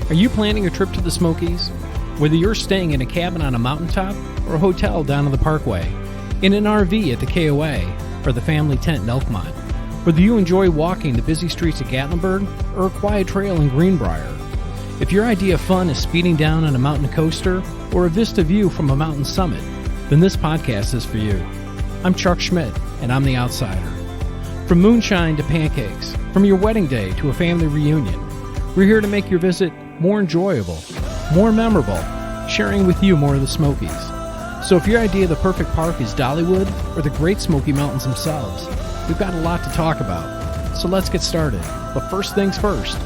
Are you planning a trip to the Smokies? Whether you're staying in a cabin on a mountaintop or a hotel down on the Parkway, in an RV at the KOA, or the family tent in Elkmont, whether you enjoy walking the busy streets of Gatlinburg or a quiet trail in Greenbrier, if your idea of fun is speeding down on a mountain coaster or a vista view from a mountain summit, then this podcast is for you. I'm Chuck Schmidt, and I'm the Outsider. From moonshine to pancakes, from your wedding day to a family reunion, we're here to make your visit more enjoyable, more memorable, sharing with you more of the Smokies. So if your idea of the perfect park is Dollywood or the Great Smoky Mountains themselves, we've got a lot to talk about. So let's get started. But first things first,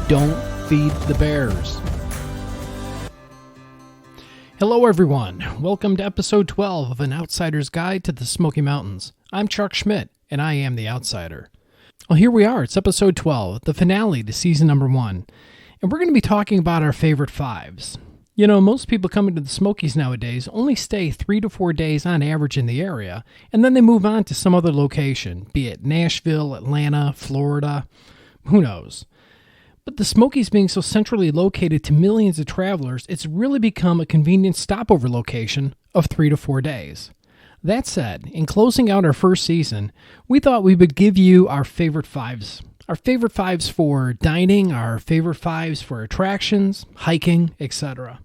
don't feed the bears. Hello everyone, welcome to episode 12 of An Outsider's Guide to the Smoky Mountains. I'm Chuck Schmidt, and I am the Outsider. Well, here we are, it's episode 12, the finale to season number 1, and we're going to be talking about our favorite fives. You know, most people coming to the Smokies nowadays only stay 3 to 4 days on average in the area, and then they move on to some other location, be it Nashville, Atlanta, Florida, who knows. But the Smokies being so centrally located to millions of travelers, it's really become a convenient stopover location of 3 to 4 days. That said, in closing out our first season, we thought we would give you our favorite fives. Our favorite fives for dining, our favorite fives for attractions, hiking, etc.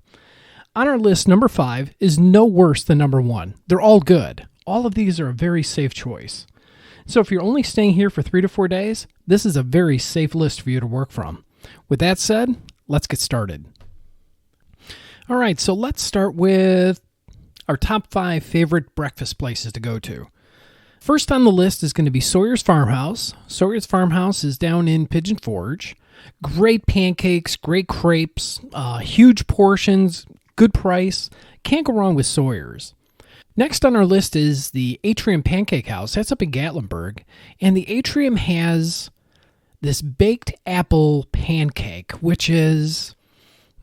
On our list, number 5 is no worse than number 1. They're all good. All of these are a very safe choice. So if you're only staying here for 3 to 4 days, this is a very safe list for you to work from. With that said, let's get started. All right, so let's start with our top 5 favorite breakfast places to go to. First on the list is going to be Sawyer's Farmhouse. Sawyer's Farmhouse is down in Pigeon Forge. Great pancakes, great crepes, huge portions, good price. Can't go wrong with Sawyer's. Next on our list is the Atrium Pancake House. That's up in Gatlinburg. And the Atrium has this baked apple pancake, which is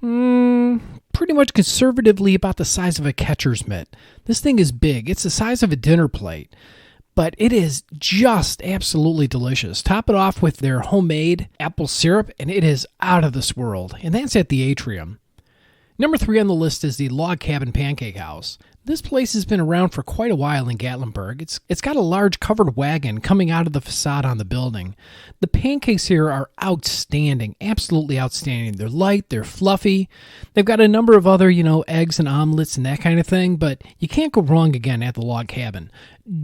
pretty much conservatively about the size of a catcher's mitt. This thing is big. It's the size of a dinner plate. But it is just absolutely delicious. Top it off with their homemade apple syrup, and it is out of this world. And that's at the Atrium. Number 3 on the list is the Log Cabin Pancake House. This place has been around for quite a while in Gatlinburg. It's got a large covered wagon coming out of the facade on the building. The pancakes here are outstanding, absolutely outstanding. They're light, they're fluffy. They've got a number of other, eggs and omelets and that kind of thing, but you can't go wrong again at the Log Cabin.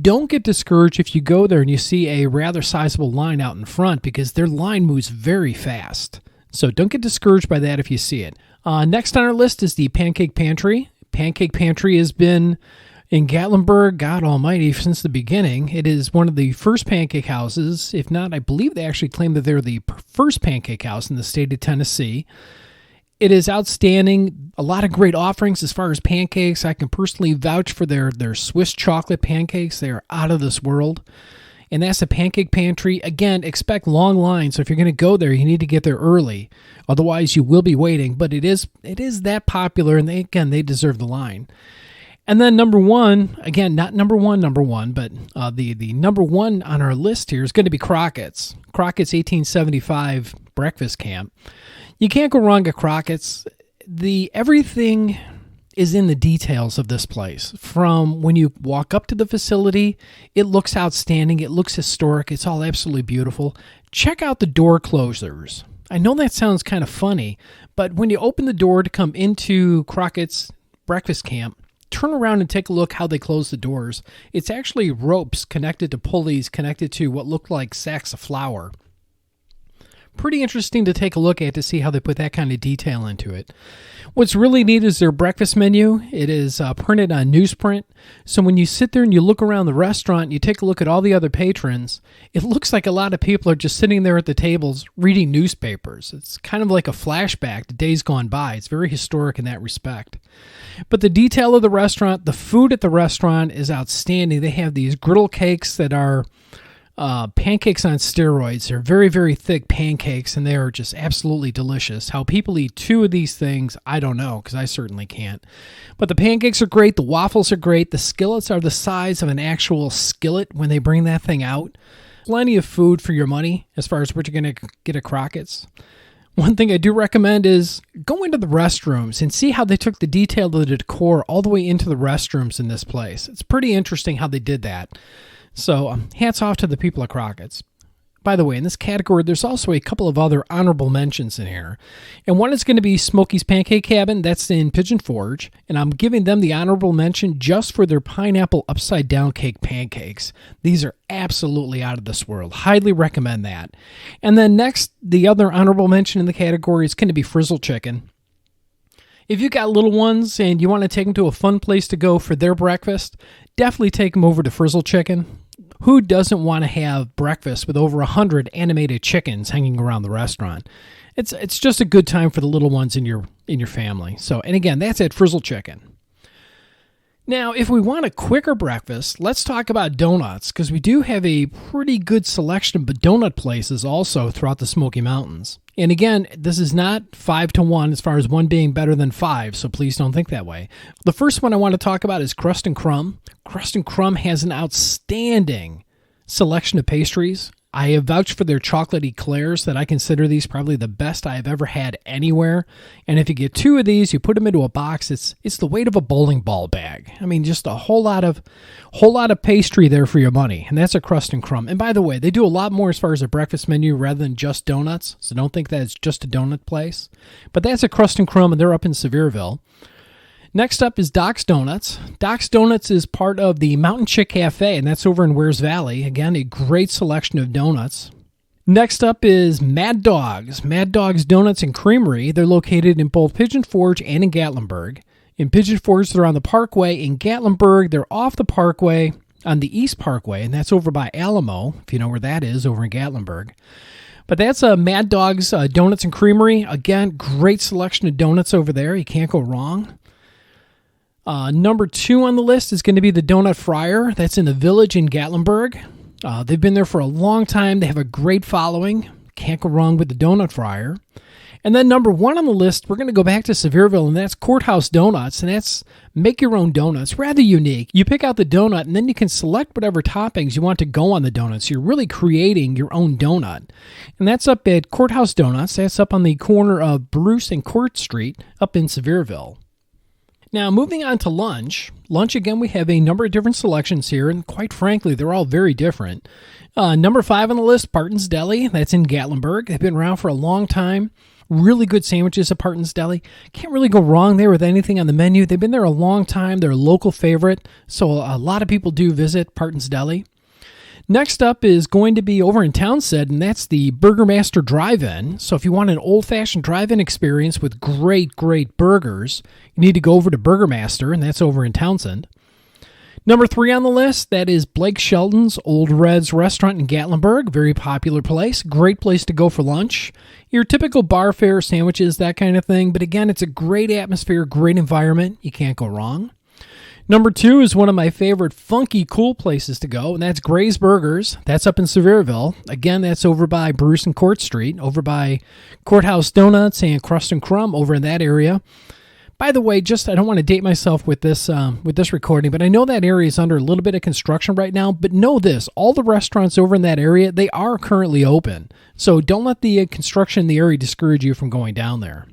Don't get discouraged if you go there and you see a rather sizable line out in front because their line moves very fast. So don't get discouraged by that if you see it. Next on our list is the Pancake Pantry. Pancake Pantry has been in Gatlinburg, God almighty, since the beginning. It is one of the first pancake houses. If not, I believe they actually claim that they're the first pancake house in the state of Tennessee. It is outstanding. A lot of great offerings as far as pancakes. I can personally vouch for their Swiss chocolate pancakes. They are out of this world. And that's the Pancake Pantry. Again, expect long lines. So if you're going to go there, you need to get there early. Otherwise, you will be waiting. But it is that popular, and they deserve the line. And then number 1, again, not number one, but the number 1 on our list here is going to be Crockett's. Crockett's 1875 breakfast camp. You can't go wrong at Crockett's. Everything is in the details of this place. From when you walk up to the facility, it looks outstanding. It looks historic. It's all absolutely beautiful. Check out the door closers. I know that sounds kind of funny, but when you open the door to come into Crockett's breakfast camp, turn around and take a look how they close the doors. It's actually ropes connected to pulleys connected to what look like sacks of flour. Pretty interesting to take a look at to see how they put that kind of detail into it. What's really neat is their breakfast menu. It is printed on newsprint. So when you sit there and you look around the restaurant and you take a look at all the other patrons, it looks like a lot of people are just sitting there at the tables reading newspapers. It's kind of like a flashback to days gone by. It's very historic in that respect. But the detail of the restaurant, the food at the restaurant is outstanding. They have these griddle cakes that are pancakes on steroids. They're very, very thick pancakes, and they are just absolutely delicious. How people eat 2 of these things, I don't know, because I certainly can't. But the pancakes are great. The waffles are great. The skillets are the size of an actual skillet when they bring that thing out. Plenty of food for your money as far as what you're going to get at Crockett's. One thing I do recommend is go into the restrooms and see how they took the detail of the decor all the way into the restrooms in this place. It's pretty interesting how they did that. So hats off to the people of Crockett's. By the way, in this category, there's also a couple of other honorable mentions in here. And one is going to be Smokies Pancake Cabin. That's in Pigeon Forge. And I'm giving them the honorable mention just for their pineapple upside down cake pancakes. These are absolutely out of this world. Highly recommend that. And then next, the other honorable mention in the category is going to be Frizzle Chicken. If you got little ones and you want to take them to a fun place to go for their breakfast, definitely take them over to Frizzle Chicken. Who doesn't want to have breakfast with over 100 animated chickens hanging around the restaurant? It's just a good time for the little ones in your family. So, and again, that's at Frizzle Chicken. Now, if we want a quicker breakfast, let's talk about donuts, because we do have a pretty good selection of donut places also throughout the Smoky Mountains. And again, this is not 5-1 as far as one being better than 5, so please don't think that way. The first one I want to talk about is Crust and Crumb. Crust and Crumb has an outstanding selection of pastries. I have vouched for their chocolate eclairs that I consider these probably the best I have ever had anywhere. And if you get 2 of these, you put them into a box, it's the weight of a bowling ball bag. I mean, just a whole lot of pastry there for your money. And that's a Crust and Crumb. And by the way, they do a lot more as far as a breakfast menu rather than just donuts. So don't think that it's just a donut place. But that's a Crust and Crumb, and they're up in Sevierville. Next up is Doc's Donuts. Doc's Donuts is part of the Mountain Chick Cafe, and that's over in Wears Valley. Again, a great selection of donuts. Next up is Mad Dog's. Mad Dog's Donuts and Creamery. They're located in both Pigeon Forge and in Gatlinburg. In Pigeon Forge, they're on the Parkway. In Gatlinburg, they're off the Parkway on the East Parkway, and that's over by Alamo, if you know where that is, over in Gatlinburg. But that's Mad Dog's Donuts and Creamery. Again, great selection of donuts over there. You can't go wrong. Number 2 on the list is going to be the Donut Fryer. That's in the Village in Gatlinburg. They've been there for a long time. They have a great following. Can't go wrong with the Donut Fryer. And then number 1 on the list, we're going to go back to Sevierville, and that's Courthouse Donuts, and that's make your own donuts. Rather unique. You pick out the donut, and then you can select whatever toppings you want to go on the donuts. You're really creating your own donut. And that's up at Courthouse Donuts. That's up on the corner of Bruce and Court Street up in Sevierville. Now, moving on to lunch. Lunch, again, we have a number of different selections here, and quite frankly, they're all very different. Number 5 on the list, Parton's Deli. That's in Gatlinburg. They've been around for a long time. Really good sandwiches at Parton's Deli. Can't really go wrong there with anything on the menu. They've been there a long time. They're a local favorite, so a lot of people do visit Parton's Deli. Next up is going to be over in Townsend, and that's the Burgermaster Drive-In. So if you want an old-fashioned drive-in experience with great, great burgers, you need to go over to Burgermaster, and that's over in Townsend. Number 3 on the list, that is Blake Sheldon's Old Red's Restaurant in Gatlinburg. Very popular place. Great place to go for lunch. Your typical bar fare, sandwiches, that kind of thing. But again, it's a great atmosphere, great environment. You can't go wrong. Number 2 is one of my favorite funky, cool places to go, and that's Gray's Burgers. That's up in Sevierville. Again, that's over by Bruce and Court Street, over by Courthouse Donuts and Crust and Crumb over in that area. By the way, I don't want to date myself with this recording, but I know that area is under a little bit of construction right now. But know this, all the restaurants over in that area, they are currently open. So don't let the construction in the area discourage you from going down there.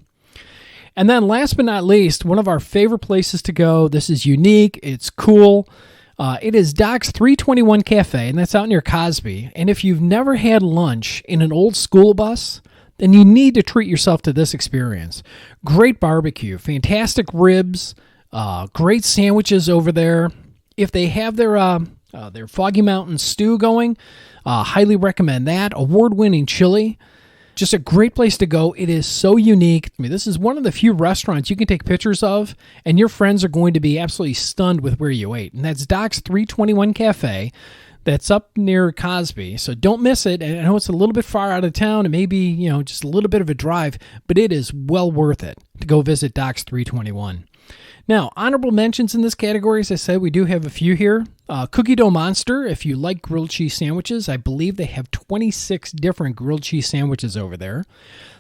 And then last but not least, one of our favorite places to go. This is unique. It's cool. It is Doc's 321 Cafe, and that's out near Cosby. And if you've never had lunch in an old school bus, then you need to treat yourself to this experience. Great barbecue, fantastic ribs, great sandwiches over there. If they have their Foggy Mountain stew going, highly recommend that. Award-winning chili. Just a great place to go. It is so unique. I mean, this is one of the few restaurants you can take pictures of, and your friends are going to be absolutely stunned with where you ate. And that's Doc's 321 Cafe. That's up near Cosby, so don't miss it. And I know it's a little bit far out of town. It may be, just a little bit of a drive, but it is well worth it to go visit Doc's 321. Now, honorable mentions in this category, as I said, we do have a few here. Cookie Dough Monster, if you like grilled cheese sandwiches, I believe they have 26 different grilled cheese sandwiches over there.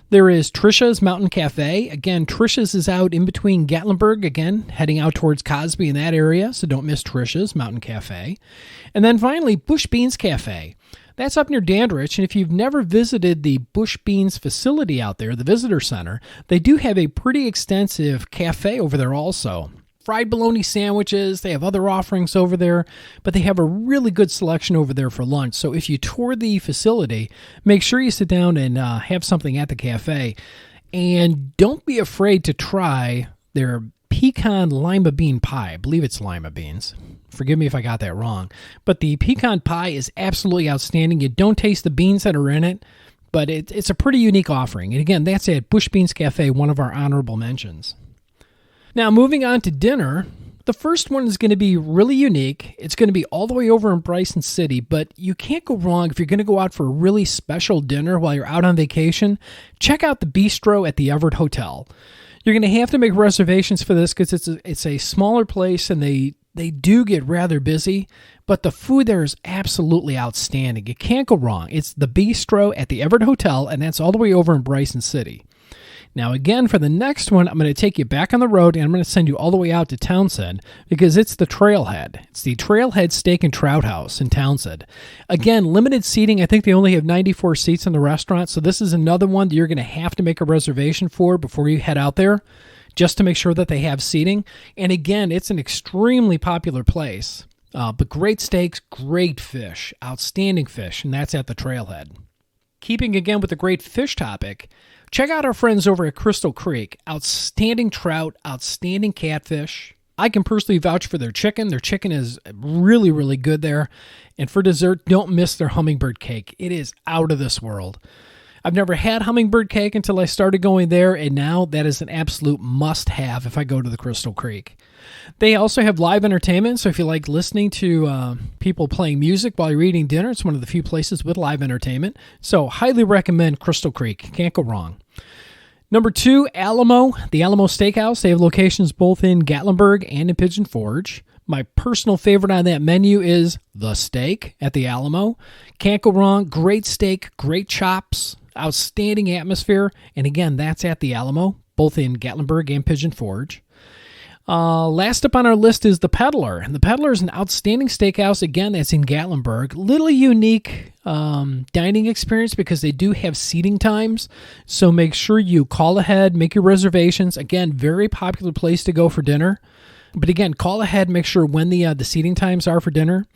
There is Trisha's Mountain Cafe. Again, Trisha's is out in between Gatlinburg, again, heading out towards Cosby in that area, so don't miss Trisha's Mountain Cafe. And then finally, Bush Beans Cafe. That's up near Dandridge, and if you've never visited the Bush Beans facility out there, the visitor center, they do have a pretty extensive cafe over there also. Fried bologna sandwiches, they have other offerings over there, but they have a really good selection over there for lunch. So if you tour the facility, make sure you sit down and have something at the cafe. And don't be afraid to try their pecan lima bean pie. I believe it's lima beans. Forgive me if I got that wrong. But the pecan pie is absolutely outstanding. You don't taste the beans that are in it, but it's a pretty unique offering. And again, that's at Bush Beans Cafe, one of our honorable mentions. Now, moving on to dinner, the first one is going to be really unique. It's going to be all the way over in Bryson City, but you can't go wrong if you're going to go out for a really special dinner while you're out on vacation. Check out the bistro at the Everett Hotel. You're going to have to make reservations for this because it's a smaller place and they do get rather busy, but the food there is absolutely outstanding. You can't go wrong. It's the bistro at the Everett Hotel, and that's all the way over in Bryson City. Now, again, for the next one, I'm going to take you back on the road, and I'm going to send you all the way out to Townsend because it's the Trailhead. It's the Trailhead Steak and Trout House in Townsend. Again, limited seating. I think they only have 94 seats in the restaurant, so this is another one that you're going to have to make a reservation for before you head out there just to make sure that they have seating. And again, it's an extremely popular place, but great steaks, great fish, outstanding fish, and that's at the Trailhead. Keeping again with the great fish topic, check out our friends over at Crystal Creek. Outstanding trout, outstanding catfish. I can personally vouch for their chicken. Their chicken is really, really good there. And for dessert, don't miss their hummingbird cake. It is out of this world. I've never had hummingbird cake until I started going there, and now that is an absolute must-have if I go to the Crystal Creek. They also have live entertainment, so if you like listening to people playing music while you're eating dinner, it's one of the few places with live entertainment. So highly recommend Crystal Creek. Can't go wrong. Number 2, Alamo, the Alamo Steakhouse. They have locations both in Gatlinburg and in Pigeon Forge. My personal favorite on that menu is the steak at the Alamo. Can't go wrong. Great steak, great chops, outstanding atmosphere. And again, that's at the Alamo, both in Gatlinburg and Pigeon Forge. Last up on our list is the Peddler. And the Peddler is an outstanding steakhouse. Again, that's in Gatlinburg. Little unique dining experience because they do have seating times. So make sure you call ahead, make your reservations. Again, very popular place to go for dinner. But again, call ahead, make sure when the seating times are for dinner.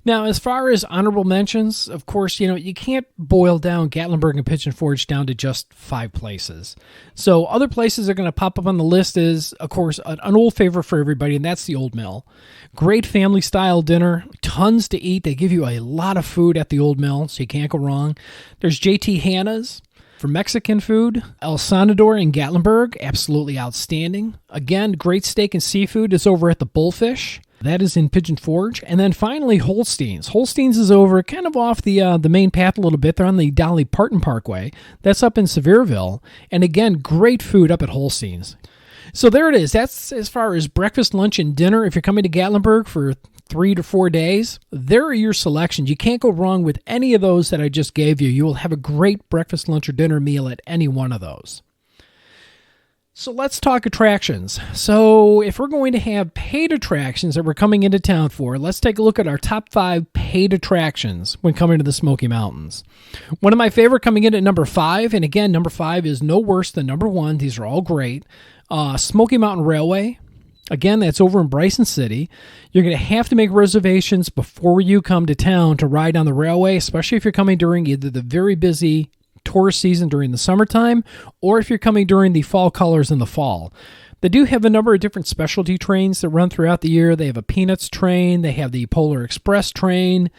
Now, as far as honorable mentions, of course, you can't boil down Gatlinburg and Pigeon Forge down to just 5 places. So other places that are going to pop up on the list is, of course, an old favorite for everybody, and that's the Old Mill. Great family-style dinner, tons to eat. They give you a lot of food at the Old Mill, so you can't go wrong. There's JT Hanna's. For Mexican food, El Sonador in Gatlinburg, absolutely outstanding. Again, great steak and seafood is over at the Bullfish. That is in Pigeon Forge. And then finally, Holstein's. Holstein's is over kind of off the main path a little bit. They're on the Dolly Parton Parkway. That's up in Sevierville. And again, great food up at Holstein's. So there it is. That's as far as breakfast, lunch, and dinner. If you're coming to Gatlinburg for 3 to 4 days, there are your selections. You can't go wrong with any of those that I just gave you. You will have a great breakfast, lunch, or dinner meal at any one of those. So let's talk attractions. So if we're going to have paid attractions that we're coming into town for, let's take a look at our top 5 paid attractions when coming to the Smoky Mountains. One of my favorite coming in at number 5, and again, number 5 is no worse than number 1. These are all great. Smoky Mountain Railway. Again, that's over in Bryson City. You're going to have to make reservations before you come to town to ride on the railway, especially if you're coming during either the very busy tourist season during the summertime or if you're coming during the fall colors in the fall. They do have a number of different specialty trains that run throughout the year. They have a Peanuts train. They have the Polar Express train.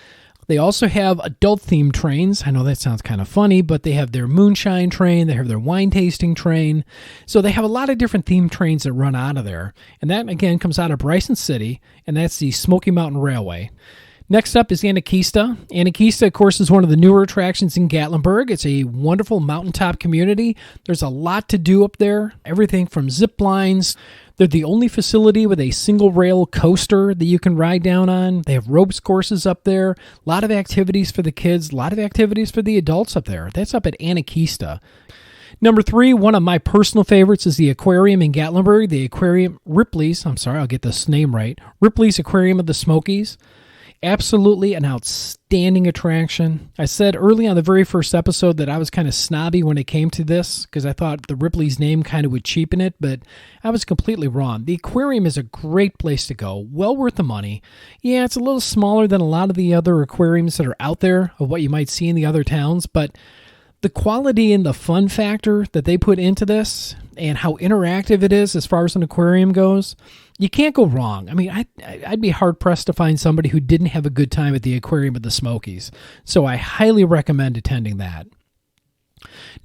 They also have adult-themed trains. I know that sounds kind of funny, but they have their moonshine train. They have their wine tasting train. So they have a lot of different themed trains that run out of there. And that, again, comes out of Bryson City, and that's the Smoky Mountain Railway. Next up is Anakeesta. Anakeesta, of course, is one of the newer attractions in Gatlinburg. It's a wonderful mountaintop community. There's a lot to do up there. Everything from zip lines. They're the only facility with a single rail coaster that you can ride down on. They have ropes courses up there. A lot of activities for the kids. A lot of activities for the adults up there. That's up at Anakeesta. Number 3, one of my personal favorites is the aquarium in Gatlinburg. The aquarium, Ripley's, I'll get this name right. Ripley's Aquarium of the Smokies. Absolutely an outstanding attraction. I said early on the very first episode that I was kind of snobby when it came to this because I thought the Ripley's name kind of would cheapen it, but I was completely wrong. The aquarium is a great place to go, well worth the money. Yeah, it's a little smaller than a lot of the other aquariums that are out there of what you might see in the other towns, but the quality and the fun factor that they put into this and how interactive it is as far as an aquarium goes, you can't go wrong. I mean, I'd be hard-pressed to find somebody who didn't have a good time at the aquarium at the Smokies. So I highly recommend attending that.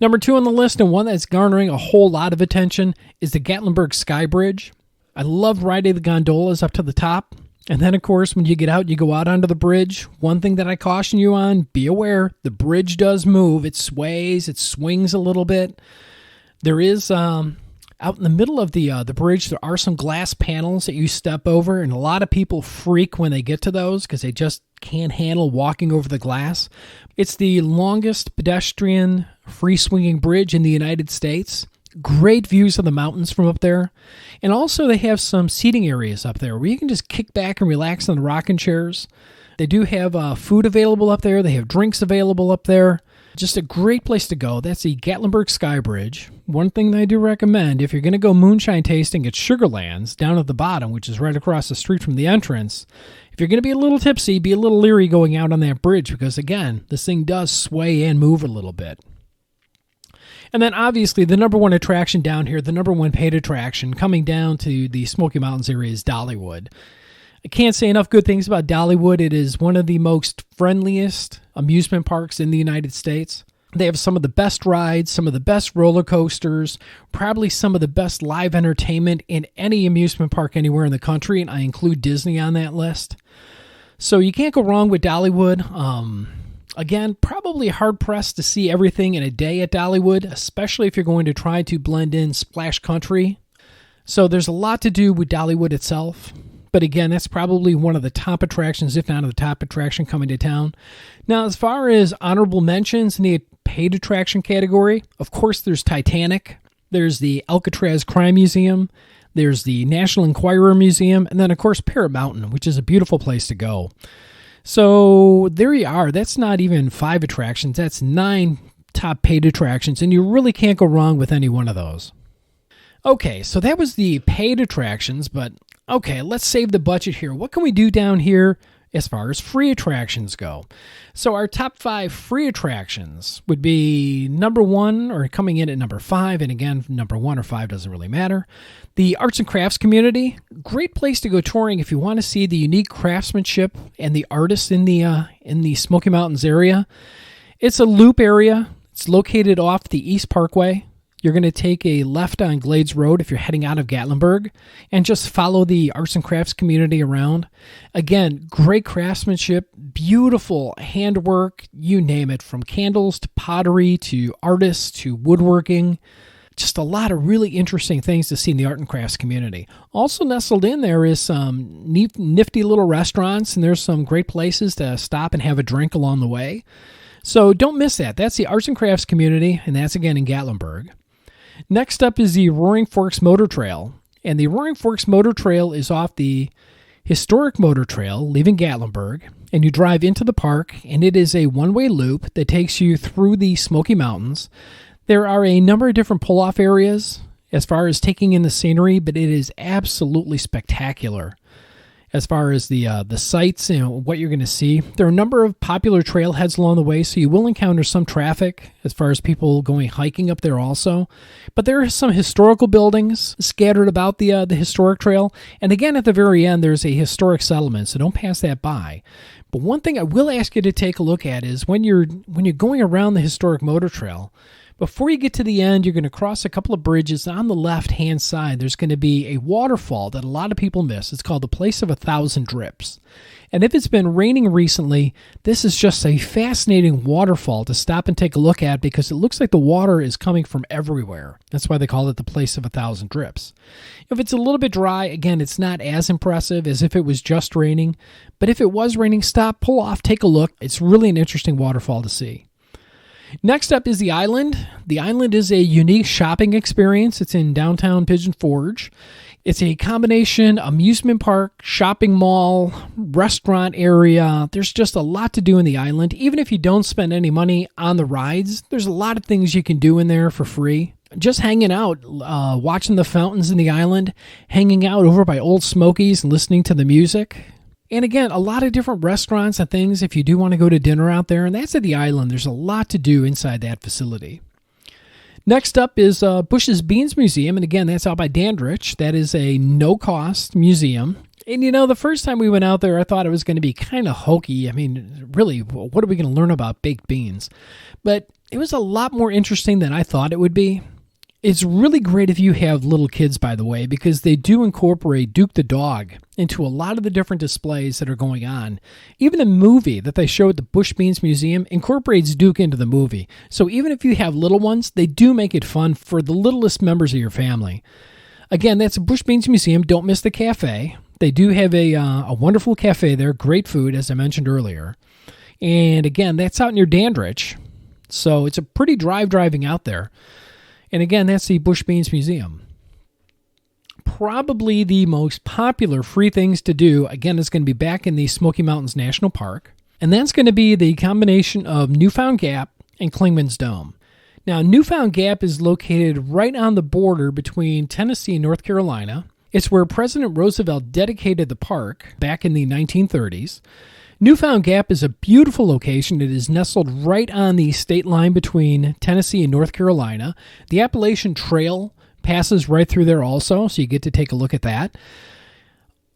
Number 2 on the list, and one that's garnering a whole lot of attention, is the Gatlinburg Sky Bridge. I love riding the gondolas up to the top. And then, of course, when you get out, you go out onto the bridge. One thing that I caution you on, be aware, the bridge does move. It sways, it swings a little bit. There is, out in the middle of the bridge, there are some glass panels that you step over, and a lot of people freak when they get to those because they just can't handle walking over the glass. It's the longest pedestrian free-swinging bridge in the United States. Great views of the mountains from up there. And also they have some seating areas up there where you can just kick back and relax on the rocking chairs. They do have food available up there. They have drinks available up there. Just a great place to go. That's the Gatlinburg Sky Bridge. One thing that I do recommend, if you're going to go moonshine tasting at Sugarlands down at the bottom, which is right across the street from the entrance, if you're going to be a little tipsy, be a little leery going out on that bridge because, again, this thing does sway and move a little bit. And then obviously the number one attraction down here, the number one paid attraction coming down to the Smoky Mountains area is Dollywood. I can't say enough good things about Dollywood. It is one of the most friendliest amusement parks in the United States. They have some of the best rides, some of the best roller coasters, probably some of the best live entertainment in any amusement park anywhere in the country, and I include Disney on that list. So you can't go wrong with Dollywood. Again, probably hard-pressed to see everything in a day at Dollywood, especially if you're going to try to blend in Splash Country. So there's a lot to do with Dollywood itself. But again, that's probably one of the top attractions, if not the top attraction coming to town. Now, as far as honorable mentions in the paid attraction category, of course, there's Titanic. There's the Alcatraz Crime Museum. There's the National Enquirer Museum. And then, of course, Parrot Mountain, which is a beautiful place to go. So there you are. That's not even 5 attractions. That's 9 top paid attractions, and you really can't go wrong with any one of those. Okay, so that was the paid attractions, but okay, let's save the budget here. What can we do down here as far as free attractions go? So our top 5 free attractions would be number 1, or coming in at number 5, and again, number 1 or 5 doesn't really matter. The Arts and Crafts Community, great place to go touring if you want to see the unique craftsmanship and the artists in the Smoky Mountains area. It's a loop area. It's located off the East Parkway. You're going to take a left on Glades Road if you're heading out of Gatlinburg and just follow the Arts and Crafts Community around. Again, great craftsmanship, beautiful handwork, you name it, from candles to pottery to artists to woodworking. Just a lot of really interesting things to see in the art and crafts community. Also nestled in there is some nifty little restaurants, and there's some great places to stop and have a drink along the way. So don't miss that. That's the Arts and Crafts Community, and that's again in Gatlinburg. Next up is the Roaring Forks Motor Trail, and the Roaring Forks Motor Trail is off the historic motor trail leaving Gatlinburg, and you drive into the park, and it is a one-way loop that takes you through the Smoky Mountains. There are a number of different pull-off areas as far as taking in the scenery, but it is absolutely spectacular as far as the sights and what you're going to see. There are a number of popular trailheads along the way, so you will encounter some traffic as far as people going hiking up there also. But there are some historical buildings scattered about the historic trail. And again, at the very end, there's a historic settlement, so don't pass that by. But one thing I will ask you to take a look at is when you're going around the historic motor trail, before you get to the end, you're going to cross a couple of bridges. On the left-hand side, there's going to be a waterfall that a lot of people miss. It's called the Place of 1,000 Drips. And if it's been raining recently, this is just a fascinating waterfall to stop and take a look at because it looks like the water is coming from everywhere. That's why they call it the Place of 1,000 Drips. If it's a little bit dry, again, it's not as impressive as if it was just raining. But if it was raining, stop, pull off, take a look. It's really an interesting waterfall to see. Next up is the Island. The Island is a unique shopping experience. It's in downtown Pigeon Forge. It's a combination amusement park, shopping mall, restaurant area. There's just a lot to do in the island. Even if you don't spend any money on the rides, there's a lot of things you can do in there for free. Just hanging out, watching the fountains in the island, hanging out over by Old Smokies and listening to the music. And again, a lot of different restaurants and things if you do want to go to dinner out there. And that's at the island. There's a lot to do inside that facility. Next up is Bush's Beans Museum, and again, that's out by Dandridge. That is a no-cost museum. And the first time we went out there, I thought it was going to be kind of hokey. I mean, really, what are we going to learn about baked beans? But it was a lot more interesting than I thought it would be. It's really great if you have little kids, by the way, because they do incorporate Duke the dog into a lot of the different displays that are going on. Even the movie that they show at the Bush Beans Museum incorporates Duke into the movie. So even if you have little ones, they do make it fun for the littlest members of your family. Again, that's a Bush Beans Museum. Don't miss the cafe. They do have a wonderful cafe there. Great food, as I mentioned earlier. And again, that's out near Dandridge. So it's a pretty driving out there. And again, that's the Bush Beans Museum. Probably the most popular free things to do, again, is going to be back in the Smoky Mountains National Park. And that's going to be the combination of Newfound Gap and Clingman's Dome. Now, Newfound Gap is located right on the border between Tennessee and North Carolina. It's where President Roosevelt dedicated the park back in the 1930s. Newfound Gap is a beautiful location. It is nestled right on the state line between Tennessee and North Carolina. The Appalachian Trail passes right through there also, so you get to take a look at that.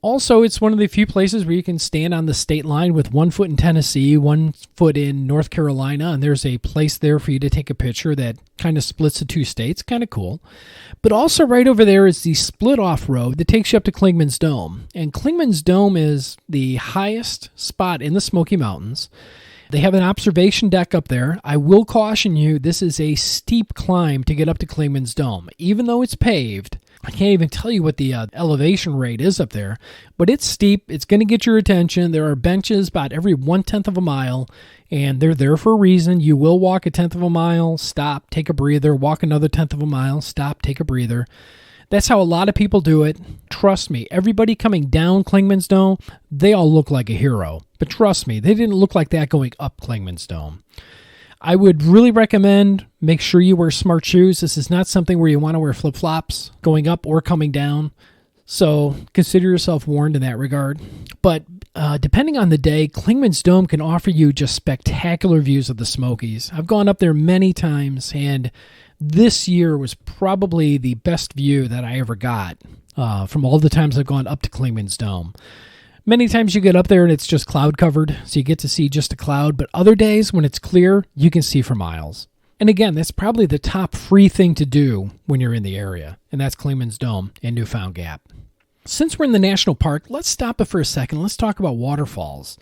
Also, it's one of the few places where you can stand on the state line with 1 foot in Tennessee, 1 foot in North Carolina, and there's a place there for you to take a picture that kind of splits the two states. Kind of cool. But also right over there is the split-off road that takes you up to Clingman's Dome. And Clingman's Dome is the highest spot in the Smoky Mountains. They have an observation deck up there. I will caution you, this is a steep climb to get up to Clingman's Dome. Even though it's paved, I can't even tell you what the elevation rate is up there, but it's steep. It's going to get your attention. There are benches about every 1/10 of a mile, and they're there for a reason. You will walk 1/10 of a mile, stop, take a breather, walk another 1/10 of a mile, stop, take a breather. That's how a lot of people do it. Trust me, everybody coming down Clingman's Dome, they all look like a hero. But trust me, they didn't look like that going up Clingman's Dome. I would really recommend make sure you wear smart shoes. This is not something where you want to wear flip-flops going up or coming down. So consider yourself warned in that regard. But depending on the day, Clingman's Dome can offer you just spectacular views of the Smokies. I've gone up there many times, and this year was probably the best view that I ever got from all the times I've gone up to Clingman's Dome. Many times you get up there and it's just cloud covered, so you get to see just a cloud. But other days when it's clear, you can see for miles. And again, that's probably the top free thing to do when you're in the area. And that's Clingman's Dome and Newfound Gap. Since we're in the national park, let's stop it for a second. Let's talk about waterfalls.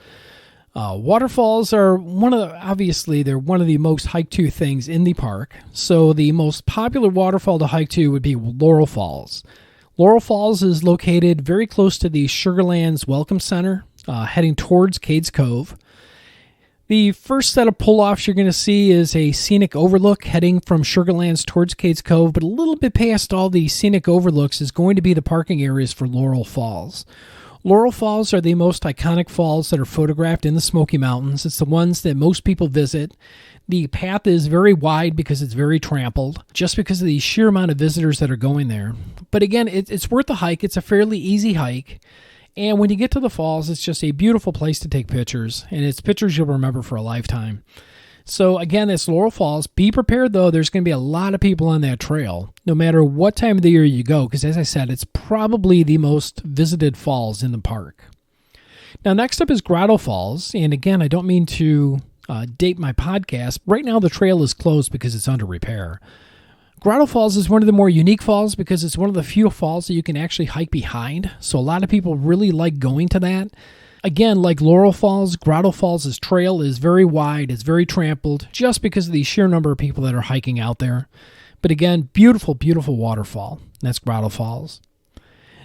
Waterfalls are obviously they're one of the most hiked to things in the park. So the most popular waterfall to hike to would be Laurel Falls. Laurel Falls is located very close to the Sugarlands Welcome Center, heading towards Cades Cove. The first set of pull-offs you're going to see is a scenic overlook heading from Sugarlands towards Cades Cove, but a little bit past all the scenic overlooks is going to be the parking areas for Laurel Falls. Laurel Falls are the most iconic falls that are photographed in the Smoky Mountains. It's the ones that most people visit. The path is very wide because it's very trampled, just because of the sheer amount of visitors that are going there. But again, it's worth the hike. It's a fairly easy hike. And when you get to the falls, it's just a beautiful place to take pictures. And it's pictures you'll remember for a lifetime. So again, it's Laurel Falls. Be prepared, though. There's going to be a lot of people on that trail, no matter what time of the year you go. Because as I said, it's probably the most visited falls in the park. Now, next up is Grotto Falls. And again, I don't mean to date my podcast. Right now, the trail is closed because it's under repair. Grotto Falls is one of the more unique falls because it's one of the few falls that you can actually hike behind. So a lot of people really like going to that. Again, like Laurel Falls, Grotto Falls' trail is very wide. It's very trampled just because of the sheer number of people that are hiking out there. But again, beautiful, beautiful waterfall. That's Grotto Falls.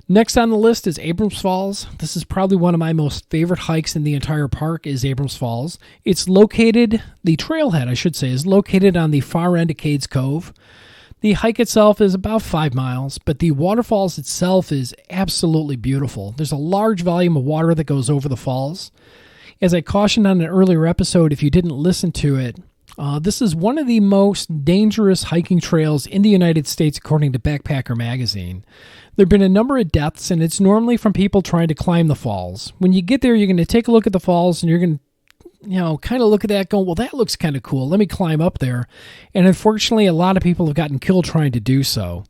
Next on the list is Abrams Falls. This is probably one of my most favorite hikes in the entire park is Abrams Falls. It's located, the trailhead I should say, is located on the far end of Cades Cove. The hike itself is about 5 miles, but the waterfalls itself is absolutely beautiful. There's a large volume of water that goes over the falls. As I cautioned on an earlier episode, if you didn't listen to it, this is one of the most dangerous hiking trails in the United States, according to Backpacker Magazine. There have been a number of deaths, and it's normally from people trying to climb the falls. When you get there, you're going to take a look at the falls, and you're going to kind of look at that going, well, that looks kind of cool. Let me climb up there. And unfortunately, a lot of people have gotten killed trying to do so.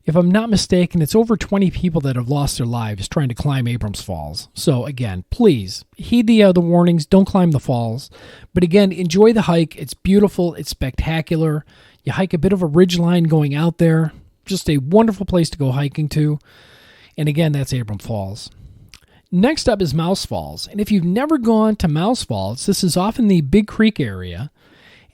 If I'm not mistaken, it's over 20 people that have lost their lives trying to climb Abrams Falls. So again, please heed the warnings. Don't climb the falls. But again, enjoy the hike. It's beautiful. It's spectacular. You hike a bit of a ridge line going out there. Just a wonderful place to go hiking to. And again, that's Abrams Falls. Next up is Mouse Falls. And if you've never gone to Mouse Falls, this is off in the Big Creek area.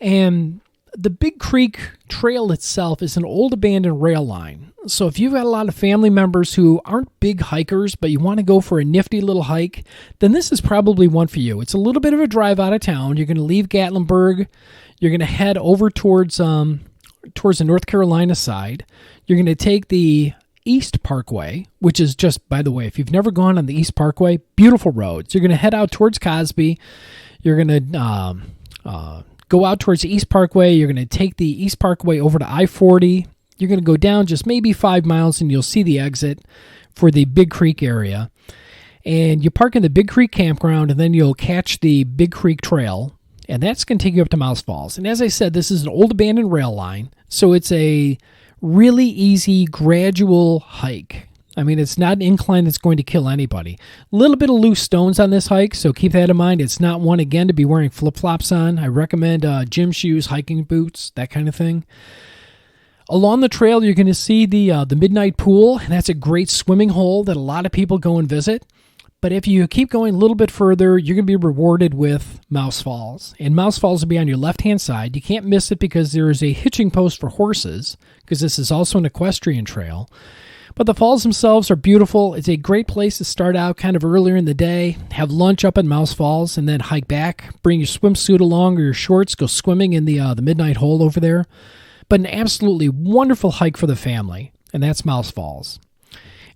And the Big Creek Trail itself is an old abandoned rail line. So if you've got a lot of family members who aren't big hikers, but you want to go for a nifty little hike, then this is probably one for you. It's a little bit of a drive out of town. You're going to leave Gatlinburg. You're going to head over towards the North Carolina side. You're going to take the East Parkway, which is just, by the way, if you've never gone on the East Parkway, beautiful roads. You're going to head out towards Cosby. You're going to go out towards the East Parkway. You're going to take the East Parkway over to I-40. You're going to go down just maybe 5 miles, and you'll see the exit for the Big Creek area. And you park in the Big Creek campground, and then you'll catch the Big Creek Trail, and that's going to take you up to Mouse Falls. And as I said, this is an old abandoned rail line, so it's a really easy, gradual hike. I mean, it's not an incline that's going to kill anybody. A little bit of loose stones on this hike, so keep that in mind. It's not one, again, to be wearing flip-flops on. I recommend gym shoes, hiking boots, that kind of thing. Along the trail, you're going to see the Midnight Pool, and that's a great swimming hole that a lot of people go and visit. But if you keep going a little bit further, you're going to be rewarded with Mouse Falls. And Mouse Falls will be on your left-hand side. You can't miss it because there is a hitching post for horses, because this is also an equestrian trail. But the falls themselves are beautiful. It's a great place to start out kind of earlier in the day, have lunch up at Mouse Falls, and then hike back. Bring your swimsuit along or your shorts, go swimming in the Midnight Hole over there. But an absolutely wonderful hike for the family, and that's Mouse Falls.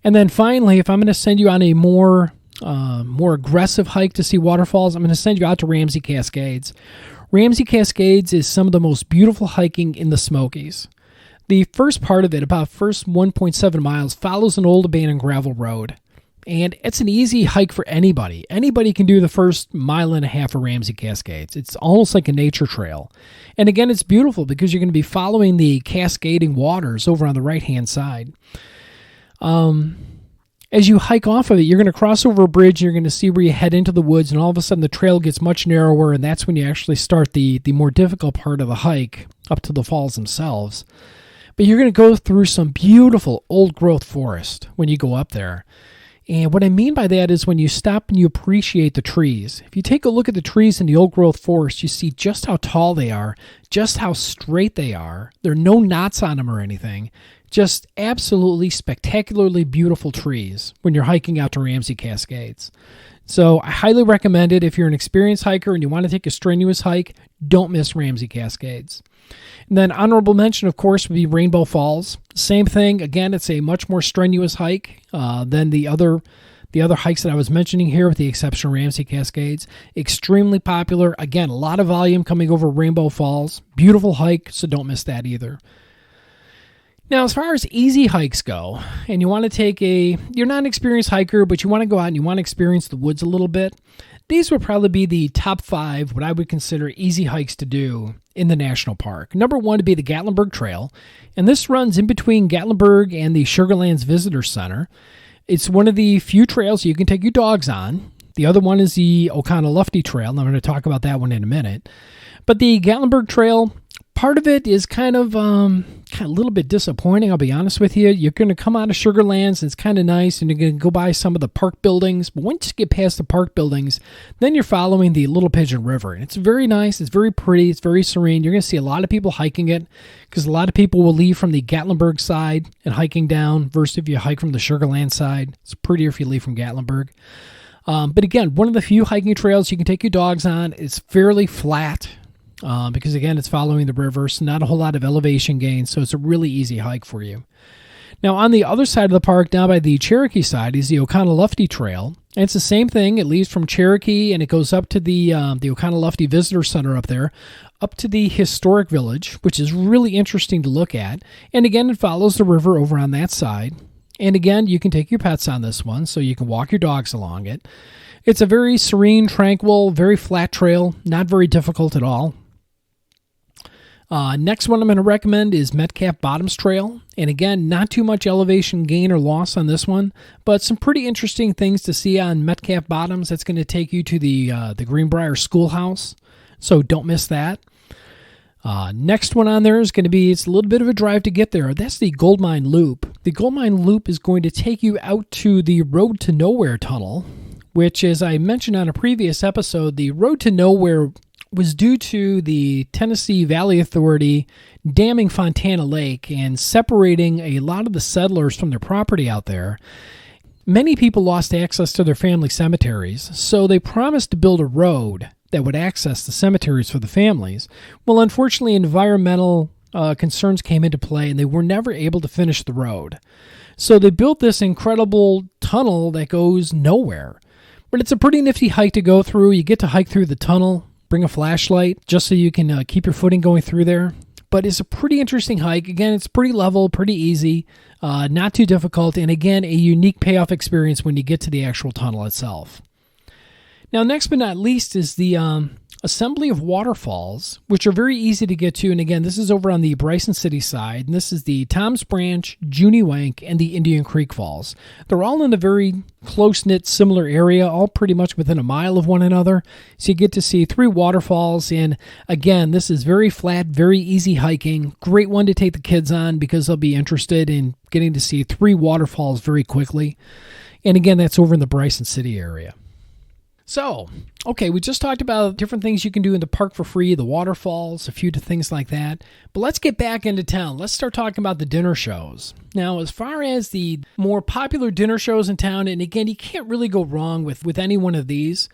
And then finally, if I'm going to send you on a more aggressive hike to see waterfalls, I'm going to send you out to Ramsey Cascades. Ramsey Cascades is some of the most beautiful hiking in the Smokies. The first part of it, about first 1.7 miles, follows an old abandoned gravel road. And it's an easy hike for anybody. Anybody can do the first 1.5 miles of Ramsey Cascades. It's almost like a nature trail. And again, it's beautiful because you're going to be following the cascading waters over on the right-hand side. As you hike off of it, you're going to cross over a bridge, and you're going to see where you head into the woods, and all of a sudden the trail gets much narrower, and that's when you actually start the more difficult part of the hike up to the falls themselves. But you're going to go through some beautiful old-growth forest when you go up there. And what I mean by that is when you stop and you appreciate the trees. If you take a look at the trees in the old-growth forest, you see just how tall they are, just how straight they are. There are no knots on them or anything. Just absolutely spectacularly beautiful trees when you're hiking out to Ramsey Cascades. So I highly recommend it. If you're an experienced hiker and you want to take a strenuous hike, don't miss Ramsey Cascades. And then honorable mention, of course, would be Rainbow Falls. Same thing. Again, it's a much more strenuous hike than the other hikes that I was mentioning here, with the exception of Ramsey Cascades. Extremely popular. Again, a lot of volume coming over Rainbow Falls. Beautiful hike, so don't miss that either. Now, as far as easy hikes go, and you want to take you're not an experienced hiker, but you want to go out and you want to experience the woods a little bit, these would probably be the top 5 what I would consider easy hikes to do in the national park. Number 1 would be the Gatlinburg Trail, and this runs in between Gatlinburg and the Sugarlands Visitor Center. It's one of the few trails you can take your dogs on. The other one is the Oconaluftee Trail, and I'm going to talk about that one in a minute. But the Gatlinburg Trail, part of it is kind of a little bit disappointing, I'll be honest with you. You're going to come out of Sugarlands, and it's kind of nice, and you're going to go by some of the park buildings. But once you get past the park buildings, then you're following the Little Pigeon River. And it's very nice, it's very pretty, it's very serene. You're going to see a lot of people hiking it, because a lot of people will leave from the Gatlinburg side and hiking down, versus if you hike from the Sugarland side. It's prettier if you leave from Gatlinburg. But again, one of the few hiking trails you can take your dogs on. It's fairly flat. because, again, it's following the river, so not a whole lot of elevation gain, so it's a really easy hike for you. Now, on the other side of the park, down by the Cherokee side, is the Oconaluftee Trail. And it's the same thing. It leaves from Cherokee, and it goes up to the Oconaluftee Visitor Center up there, up to the Historic Village, which is really interesting to look at. And again, it follows the river over on that side. And again, you can take your pets on this one, so you can walk your dogs along it. It's a very serene, tranquil, very flat trail, not very difficult at all. Next one I'm going to recommend is Metcalf Bottoms Trail. And again, not too much elevation gain or loss on this one, but some pretty interesting things to see on Metcalf Bottoms. That's going to take you to the Greenbrier Schoolhouse, so don't miss that. Next one on there is going to be, it's a little bit of a drive to get there. That's the Gold Mine Loop. The Gold Mine Loop is going to take you out to the Road to Nowhere Tunnel, which, as I mentioned on a previous episode, the Road to Nowhere was due to the Tennessee Valley Authority damming Fontana Lake and separating a lot of the settlers from their property out there. Many people lost access to their family cemeteries, so they promised to build a road that would access the cemeteries for the families. Well, unfortunately, environmental concerns came into play, and they were never able to finish the road. So they built this incredible tunnel that goes nowhere. But it's a pretty nifty hike to go through. You get to hike through the tunnel, bring a flashlight just so you can keep your footing going through there. But it's a pretty interesting hike. Again, it's pretty level, pretty easy, not too difficult, and again, a unique payoff experience when you get to the actual tunnel itself. Now, next but not least is the assembly of waterfalls, which are very easy to get to. And again, this is over on the Bryson City side. And this is the Toms Branch, Junie Wank, and the Indian Creek Falls. They're all in a very close-knit, similar area, all pretty much within a mile of one another. So you get to see 3 waterfalls. And again, this is very flat, very easy hiking. Great one to take the kids on because they'll be interested in getting to see 3 waterfalls very quickly. And again, that's over in the Bryson City area. So, okay, we just talked about different things you can do in the park for free, the waterfalls, a few things like that. But let's get back into town. Let's start talking about the dinner shows. Now, as far as the more popular dinner shows in town, and again, you can't really go wrong with any one of these.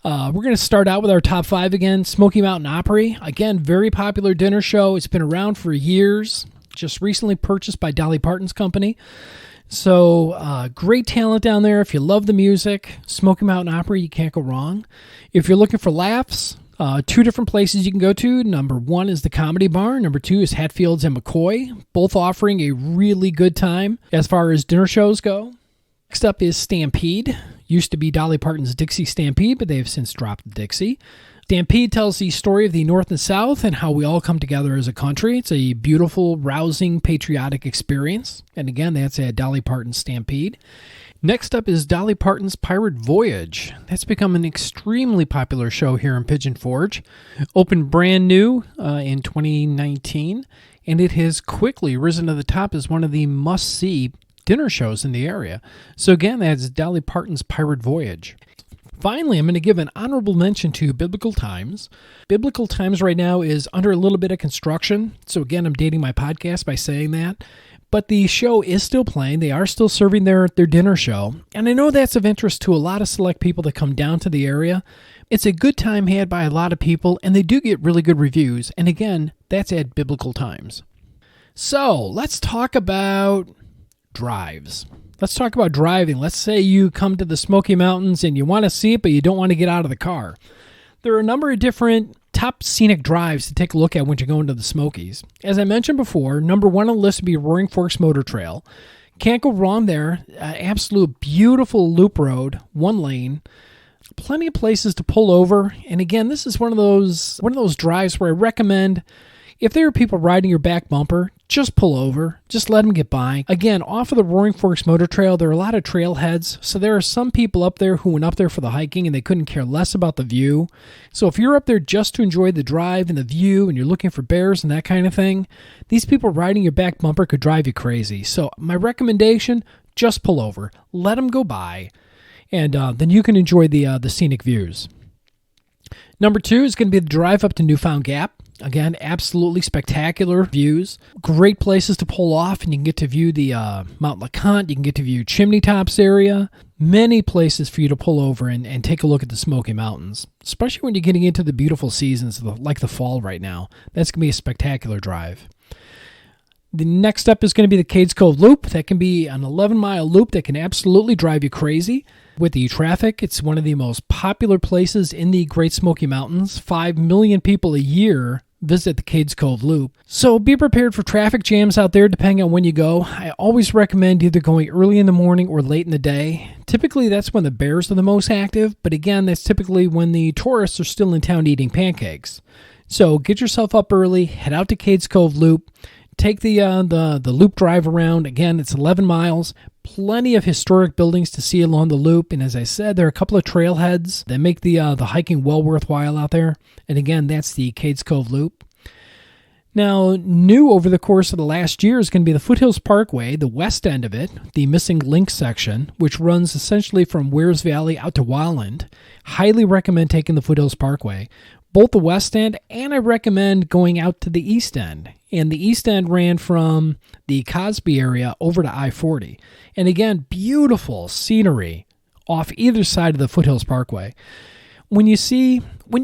We're going to start out with our top 5 again. Smoky Mountain Opry. Again, very popular dinner show. It's been around for years. Just recently purchased by Dolly Parton's company. So, great talent down there. If you love the music, Smoky Mountain Opry, you can't go wrong. If you're looking for laughs, 2 different places you can go to. Number 1 is the Comedy Bar. Number 2 is Hatfields and McCoy, both offering a really good time as far as dinner shows go. Next up is Stampede. Used to be Dolly Parton's Dixie Stampede, but they have since dropped the Dixie. Stampede tells the story of the North and South and how we all come together as a country. It's a beautiful, rousing, patriotic experience. And again, that's at Dolly Parton's Stampede. Next up is Dolly Parton's Pirate Voyage. That's become an extremely popular show here in Pigeon Forge. Opened brand new in 2019, and it has quickly risen to the top as one of the must-see dinner shows in the area. So again, that's Dolly Parton's Pirate Voyage. Finally, I'm going to give an honorable mention to Biblical Times. Biblical Times right now is under a little bit of construction. So again, I'm dating my podcast by saying that. But the show is still playing. They are still serving their dinner show. And I know that's of interest to a lot of select people that come down to the area. It's a good time had by a lot of people, and they do get really good reviews. And again, that's at Biblical Times. So let's talk about drives. Let's talk about driving. Let's say you come to the Smoky Mountains and you want to see it, but you don't want to get out of the car. There are a number of different top scenic drives to take a look at when you go into the Smokies. As I mentioned before, number 1 on the list would be Roaring Forks Motor Trail. Can't go wrong there. Absolute beautiful loop road, 1 lane. Plenty of places to pull over. And again, this is one of those drives where I recommend, if there are people riding your back bumper, just pull over. Just let them get by. Again, off of the Roaring Forks Motor Trail, there are a lot of trailheads. So there are some people up there who went up there for the hiking and they couldn't care less about the view. So if you're up there just to enjoy the drive and the view and you're looking for bears and that kind of thing, these people riding your back bumper could drive you crazy. So my recommendation, just pull over. Let them go by. And then you can enjoy the scenic views. Number 2 is going to be the drive up to Newfound Gap. Again, absolutely spectacular views. Great places to pull off, and you can get to view the Mount LeConte. You can get to view Chimney Tops area. Many places for you to pull over and take a look at the Smoky Mountains, especially when you're getting into the beautiful seasons like the fall right now. That's going to be a spectacular drive. The next up is going to be the Cades Cove Loop. That can be an 11-mile loop that can absolutely drive you crazy. With the traffic, it's one of the most popular places in the Great Smoky Mountains. 5 million people a year visit the Cades Cove Loop. So be prepared for traffic jams out there depending on when you go. I always recommend either going early in the morning or late in the day. Typically, that's when the bears are the most active, but again, that's typically when the tourists are still in town eating pancakes. So get yourself up early, head out to Cades Cove Loop, take the loop drive around. Again, it's 11 miles. Plenty of historic buildings to see along the loop. And as I said, there are a couple of trailheads that make the hiking well worthwhile out there. And again, that's the Cades Cove Loop. Now, new over the course of the last year is going to be the Foothills Parkway, the west end of it, the missing link section, which runs essentially from Wears Valley out to Wildland. Highly recommend taking the Foothills Parkway, both the west end, and I recommend going out to the east end. And the east end ran from the Cosby area over to I-40. And again, beautiful scenery off either side of the Foothills Parkway. When you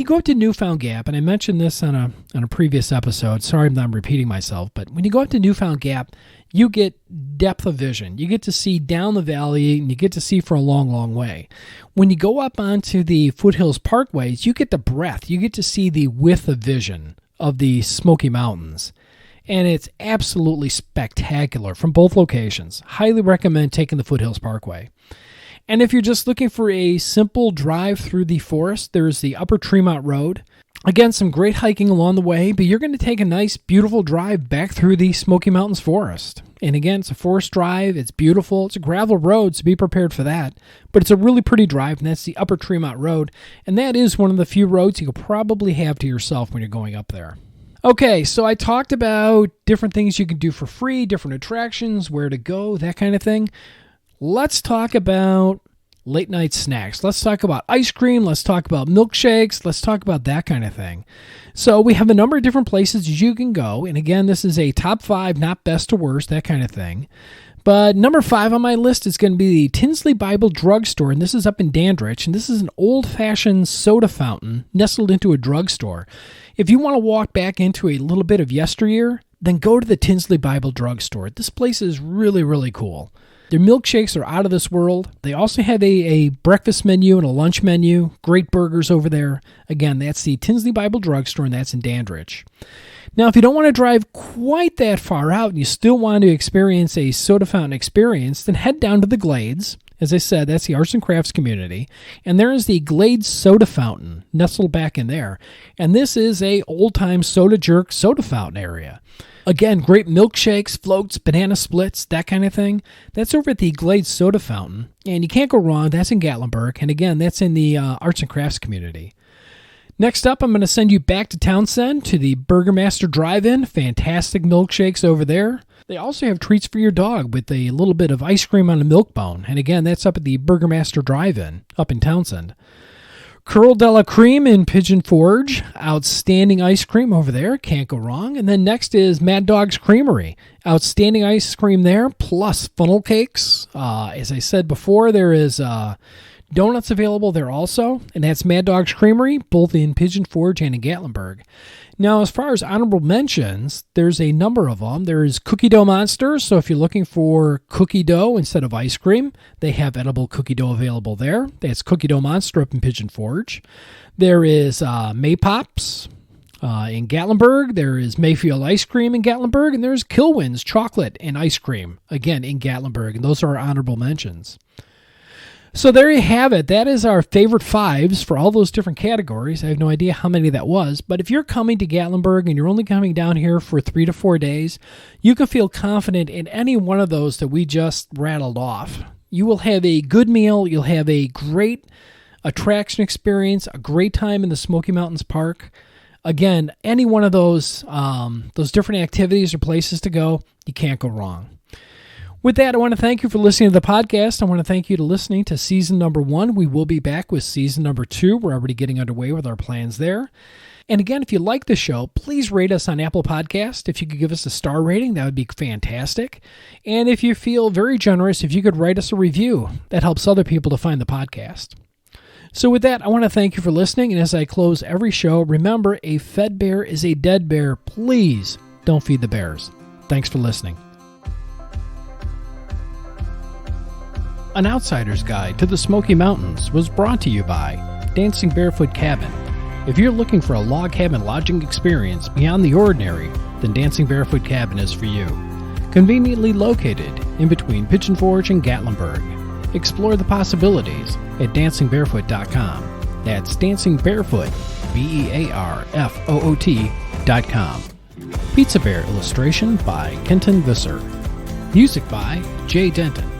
go up to Newfound Gap, and I mentioned this on a previous episode, sorry I'm repeating myself, but when you go up to Newfound Gap, you get depth of vision. You get to see down the valley, and you get to see for a long, long way. When you go up onto the Foothills Parkways, you get the breadth. You get to see the width of vision of the Smoky Mountains. And it's absolutely spectacular from both locations. Highly recommend taking the Foothills Parkway. And if you're just looking for a simple drive through the forest, there's the Upper Tremont Road. Again, some great hiking along the way, but you're going to take a nice, beautiful drive back through the Smoky Mountains forest. And again, it's a forest drive. It's beautiful. It's a gravel road, so be prepared for that. But it's a really pretty drive, and that's the Upper Tremont Road. And that is one of the few roads you'll probably have to yourself when you're going up there. Okay, so I talked about different things you can do for free, different attractions, where to go, that kind of thing. Let's talk about late night snacks. Let's talk about ice cream. Let's talk about milkshakes. Let's talk about that kind of thing. So we have a number of different places you can go. And again, this is a top 5, not best to worst, that kind of thing. But number 5 on my list is going to be the Tinsley Bible Drugstore, and this is up in Dandridge, and this is an old-fashioned soda fountain nestled into a drugstore. If you want to walk back into a little bit of yesteryear, then go to the Tinsley Bible Drugstore. This place is really, really cool. Their milkshakes are out of this world. They also have a breakfast menu and a lunch menu. Great burgers over there. Again, that's the Tinsley Bible Drugstore, and that's in Dandridge. Now, if you don't want to drive quite that far out and you still want to experience a soda fountain experience, then head down to the Glades. As I said, that's the arts and crafts community. And there is the Glades Soda Fountain nestled back in there. And this is a old-time soda jerk soda fountain area. Again, great milkshakes, floats, banana splits, that kind of thing. That's over at the Glades Soda Fountain. And you can't go wrong. That's in Gatlinburg. And again, that's in the arts and crafts community. Next up, I'm going to send you back to Townsend to the Burgermaster Drive-In. Fantastic milkshakes over there. They also have treats for your dog with a little bit of ice cream on a milk bone. And again, that's up at the Burgermaster Drive-In up in Townsend. Curl de la Cream in Pigeon Forge. Outstanding ice cream over there. Can't go wrong. And then next is Mad Dog's Creamery. Outstanding ice cream there, plus funnel cakes. As I said before, there is donuts available there also, and that's Mad Dog's Creamery, both in Pigeon Forge and in Gatlinburg. Now, as far as honorable mentions, there's a number of them. There's Cookie Dough Monsters, so if you're looking for cookie dough instead of ice cream, they have edible cookie dough available there. That's Cookie Dough Monster up in Pigeon Forge. There is Maypops in Gatlinburg. There is Mayfield Ice Cream in Gatlinburg, and there's Kilwin's Chocolate and Ice Cream, again, in Gatlinburg, and those are our honorable mentions. So there you have it. That is our favorite 5s for all those different categories. I have no idea how many that was, but if you're coming to Gatlinburg and you're only coming down here for 3 to 4 days, you can feel confident in any one of those that we just rattled off. You will have a good meal. You'll have a great attraction experience, a great time in the Smoky Mountains Park. Again, any one of those different activities or places to go, you can't go wrong. With that, I want to thank you for listening to the podcast. I want to thank you for listening to season number 1. We will be back with season number 2. We're already getting underway with our plans there. And again, if you like the show, please rate us on Apple Podcast. If you could give us a star rating, that would be fantastic. And if you feel very generous, if you could write us a review, that helps other people to find the podcast. So with that, I want to thank you for listening. And as I close every show, remember, a fed bear is a dead bear. Please don't feed the bears. Thanks for listening. An Outsider's Guide to the Smoky Mountains was brought to you by Dancing Barefoot Cabin. If you're looking for a log cabin lodging experience beyond the ordinary, then Dancing Barefoot Cabin is for you. Conveniently located in between Pigeon Forge and Gatlinburg. Explore the possibilities at dancingbarefoot.com. That's dancingbarefoot, BEARFOOT.com. Pizza Bear illustration by Kenton Visser. Music by Jay Denton.